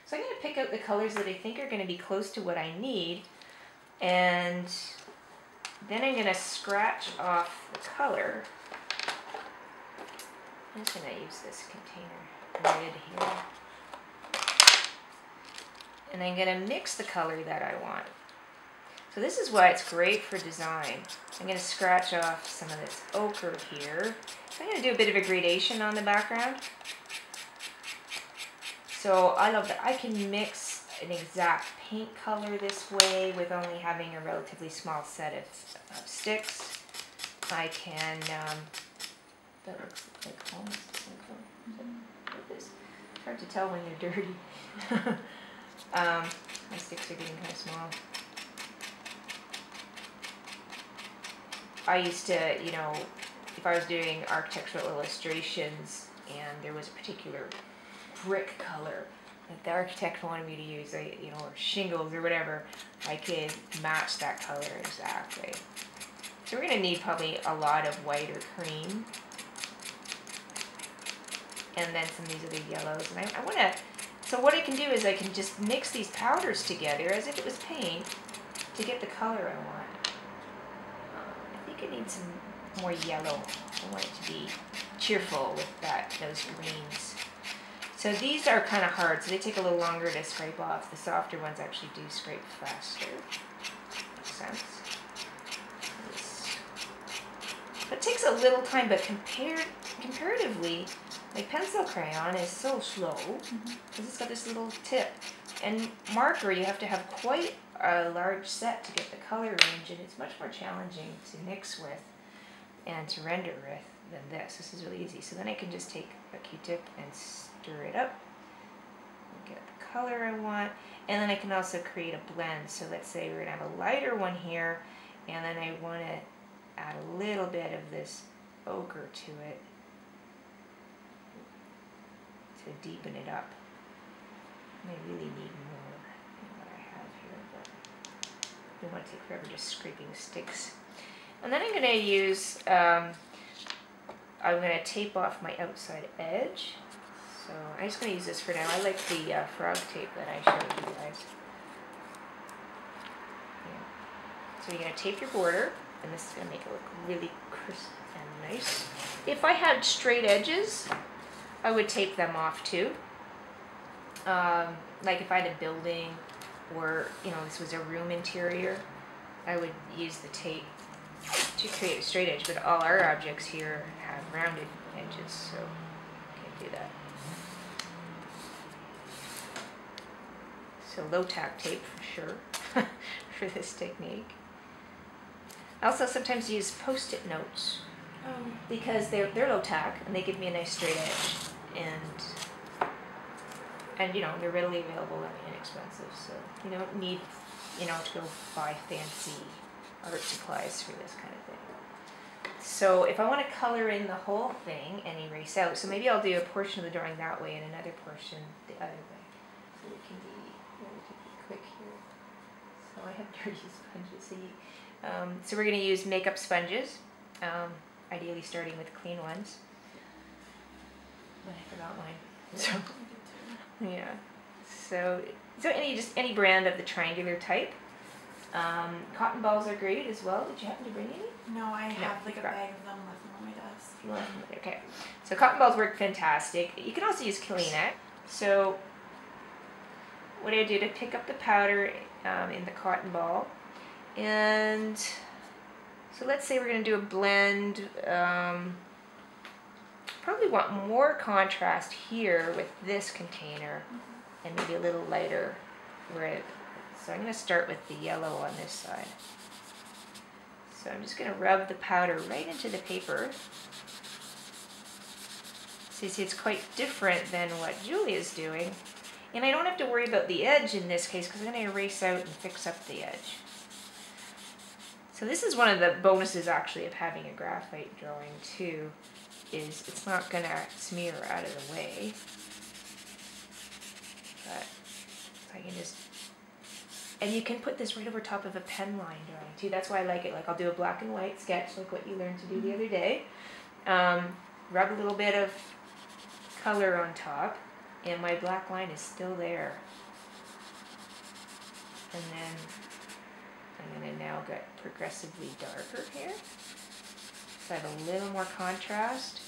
So I'm going to pick out the colors that I think are going to be close to what I need, and then I'm going to scratch off the color. I'm just going to use this container lid here. And I'm going to mix the color that I want. So this is why it's great for design. I'm going to scratch off some of this ochre here. So I'm going to do a bit of a gradation on the background. So I love that I can mix an exact paint color this way with only having a relatively small set of sticks. I can, that looks like home. It's hard to tell when they're dirty. My sticks are getting kind of small. I used to, you know, if I was doing architectural illustrations and there was a particular brick color that the architect wanted me to use, you know, or shingles or whatever, I could match that color exactly. So we're going to need probably a lot of white or cream. And then some of these other yellows. And I want to, so what I can do is I can just mix these powders together as if it was paint to get the color I want. I think I need some more yellow. I want it to be cheerful with those greens. So these are kind of hard, so they take a little longer to scrape off. The softer ones actually do scrape faster. Makes sense. It takes a little time, but comparatively, like pencil crayon is so slow because it's got this little tip. And marker, you have to have quite a large set to get the color range, and it's much more challenging to mix with and to render with than this. This is really easy. So then I can just take a Q-tip and stir it up and get the color I want. And then I can also create a blend. So let's say we're going to have a lighter one here, and then I want to add a little bit of this ochre to it to deepen it up. I really need more than what I have here, but I don't want to take forever just scraping sticks. And then I'm going to use, I'm going to tape off my outside edge. So I'm just going to use this for now. I like the frog tape that I showed you guys. Yeah. So you're going to tape your border, and this is going to make it look really crisp and nice. If I had straight edges, I would tape them off too. Like if I had a building or, you know, this was a room interior, I would use the tape to create a straight edge, but all our objects here have rounded edges, so I can't do that. So low tack tape for sure for this technique. I also sometimes use post-it notes because they're low tack and they give me a nice straight edge, and you know, they're readily available and inexpensive, so you don't need, you know, to go buy fancy art supplies for this kind of thing. So if I want to color in the whole thing and erase out, so maybe I'll do a portion of the drawing that way and another portion the other way, so we can be relatively quick here. So I have dirty sponges. So we're going to use makeup sponges, ideally starting with clean ones. But I forgot mine. So yeah. So any brand of the triangular type. Cotton balls are great as well. Did you happen to bring any? No, I have like a bag of them left on my desk. You want them? Okay. So cotton balls work fantastic. You can also use Kleenex. So what I do to pick up the powder in the cotton ball, and so let's say we're going to do a blend. Probably want more contrast here with this container, and maybe a little lighter where. So I'm going to start with the yellow on this side. So I'm just going to rub the powder right into the paper. So you see it's quite different than what Julia's doing. And I don't have to worry about the edge in this case because I'm going to erase out and fix up the edge. So this is one of the bonuses actually of having a graphite drawing too, is it's not going to smear out of the way. But I can just... And you can put this right over top of a pen line drawing too. That's why I like it. Like I'll do a black and white sketch like what you learned to do the other day. Rub a little bit of color on top. and my black line is still there. And then I'm going to now get progressively darker here. So I have a little more contrast.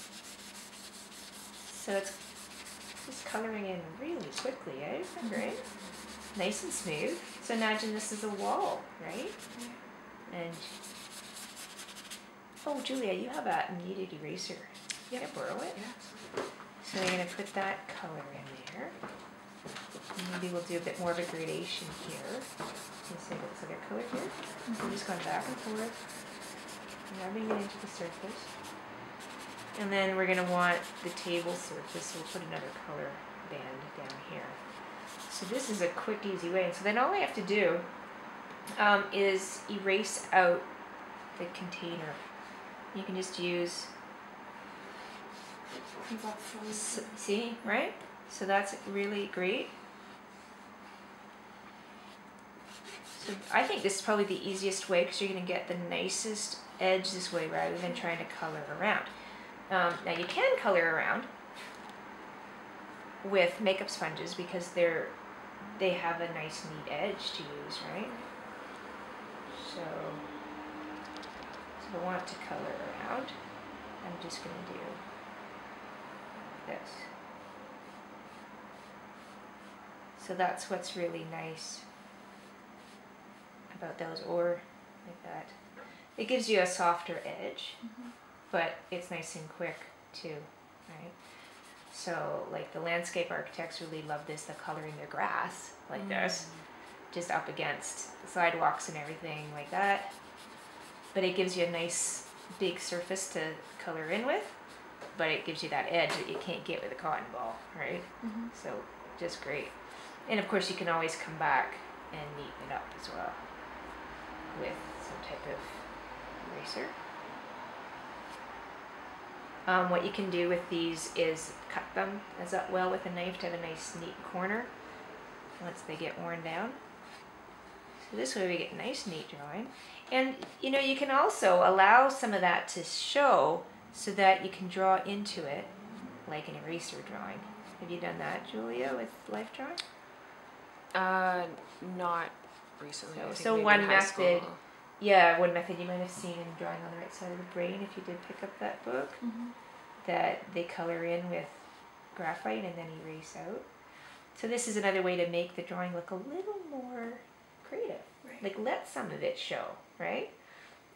So it's just coloring in really quickly, eh? Isn't that great? Nice and smooth. So imagine this is a wall, right? And oh, Julia, you have a kneaded eraser. Can I borrow it? Yeah. So I'm going to put that color in there. Maybe we'll do a bit more of a gradation here. You see it looks like a color here. I'm just going back and forth, rubbing it into the surface. And then we're going to want the table surface, so we'll put another color band down here. So this is a quick, easy way. And so then all I have to do is erase out the container. You can just use, see, right? So that's really great. So I think this is probably the easiest way because you're going to get the nicest edge this way rather than trying to color around. Now you can color around with makeup sponges because they have a nice neat edge to use, right? So if I want to color around, I'm just going to do this. So that's what's really nice about those, or like that. It gives you a softer edge, but it's nice and quick too, right? So like the landscape architects really love this, the coloring their grass like this, just up against the sidewalks and everything like that. But it gives you a nice big surface to color in with, but it gives you that edge that you can't get with a cotton ball, right? So just great. And of course you can always come back and neaten it up as well with some type of eraser. What you can do with these is cut them as well with a knife to have a nice neat corner once they get worn down. So this way we get a nice neat drawing. And you know, you can also allow some of that to show so that you can draw into it like an eraser drawing. Have you done that, Julia, with life drawing? Not recently. So one method, yeah, one method you might have seen in Drawing on the Right Side of the Brain, if you did pick up that book, that they color in with graphite and then erase out. So this is another way to make the drawing look a little more creative. Right. Like let some of it show, right?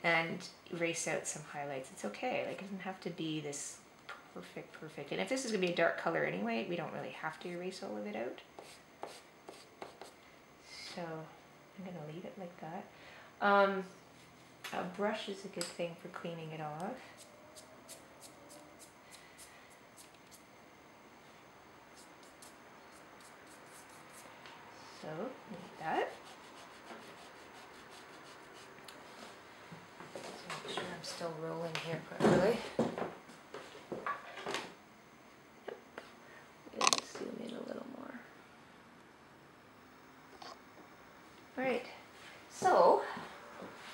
And erase out some highlights. It's okay. Like it doesn't have to be this perfect. And if this is going to be a dark color anyway, we don't really have to erase all of it out. So I'm going to leave it like that. A brush is a good thing for cleaning it off. So, like that. So make sure I'm still rolling here properly. Let's zoom in a little more. Alright, so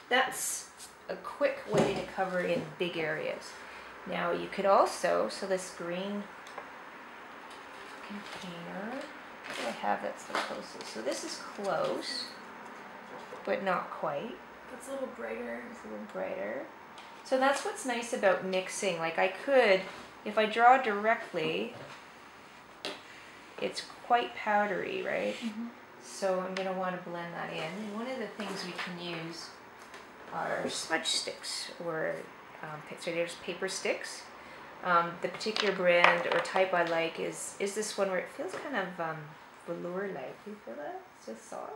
that's a quick way to cover in big areas. Now you could also, so this green container, what do I have that's the closest? So this is close, but not quite. It's a little brighter. It's a little brighter. So that's what's nice about mixing. Like I could, if I draw directly, it's quite powdery, right? So I'm going to want to blend that in. And one of the things we can use are smudge sticks, or there's paper sticks. The particular brand or type I like is this one where it feels kind of velour-like. You feel that? It's just soft.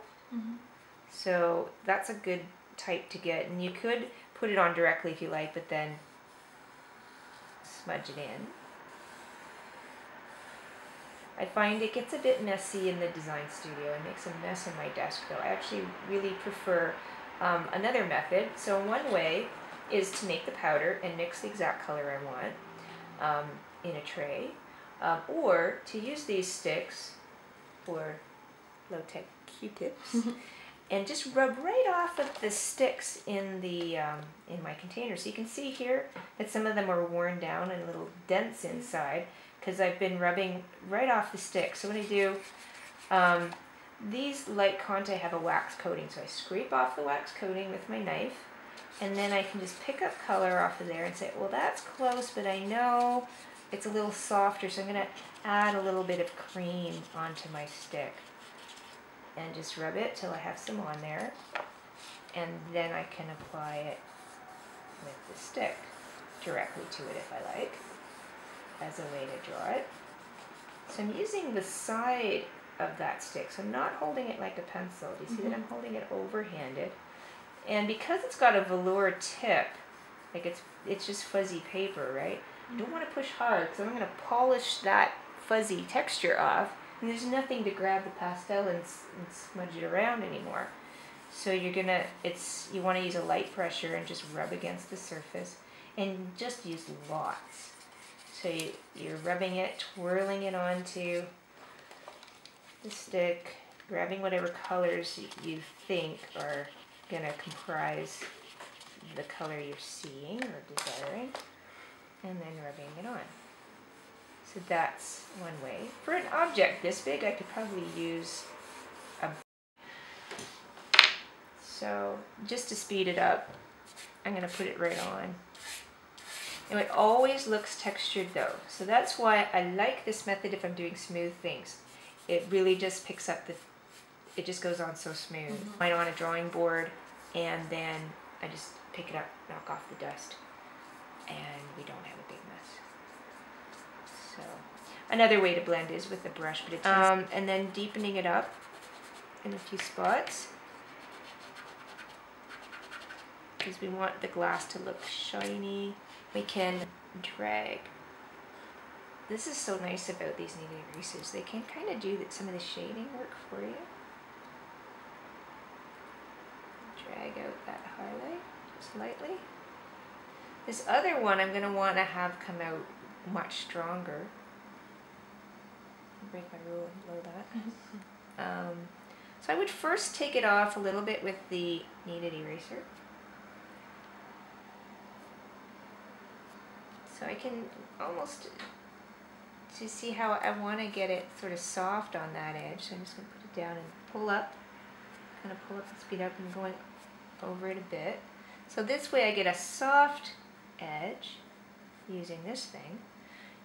So that's a good type to get. And you could put it on directly if you like, but then smudge it in. I find it gets a bit messy in the design studio. It makes a mess in my desk though. I actually really prefer another method. So one way is to make the powder and mix the exact color I want in a tray, or to use these sticks or low-tech Q-tips and just rub right off of the sticks in the in my container. So you can see here that some of them are worn down and little dents inside, because I've been rubbing right off the stick. So what I do, these light conte have a wax coating, so I scrape off the wax coating with my knife, and then I can just pick up color off of there and say, well, that's close, but I know it's a little softer, so I'm going to add a little bit of cream onto my stick and just rub it till I have some on there, and then I can apply it with the stick directly to it if I like, as a way to draw it. So I'm using the side of that stick, so I'm not holding it like a pencil. Do you see that I'm holding it overhanded? And because it's got a velour tip, like it's just fuzzy paper, right? I don't want to push hard, because I'm going to polish that fuzzy texture off, and there's nothing to grab the pastel and smudge it around anymore. So you want to use a light pressure and just rub against the surface, and just use lots. So you're rubbing it, twirling it onto the stick, grabbing whatever colors you think are going to comprise the color you're seeing or desiring, and then rubbing it on. So that's one way. For an object this big, I could probably use a... So just to speed it up, I'm going to put it right on. And it always looks textured though. So that's why I like this method if I'm doing smooth things. It really just picks up it just goes on so smooth. Mine on a drawing board, and then I just pick it up, knock off the dust, and we don't have a big mess. So another way to blend is with a brush, but and then deepening it up in a few spots, because we want the glass to look shiny. We can drag. This is so nice about these kneaded erasers. They can kind of do some of the shading work for you. Drag out that highlight just lightly. This other one I'm going to want to have come out much stronger. Break my rule and blow that. So I would first take it off a little bit with the kneaded eraser. So I can almost, to see how I want to get it sort of soft on that edge. So I'm just going to put it down and pull up, kind of pull up and speed up and going over it a bit. So this way I get a soft edge using this thing.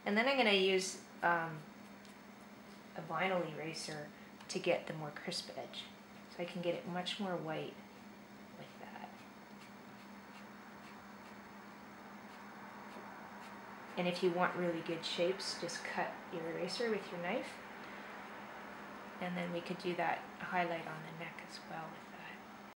And then I'm going to use a vinyl eraser to get the more crisp edge. So I can get it much more white with that. And if you want really good shapes, just cut your eraser with your knife. And then we could do that highlight on the neck as well.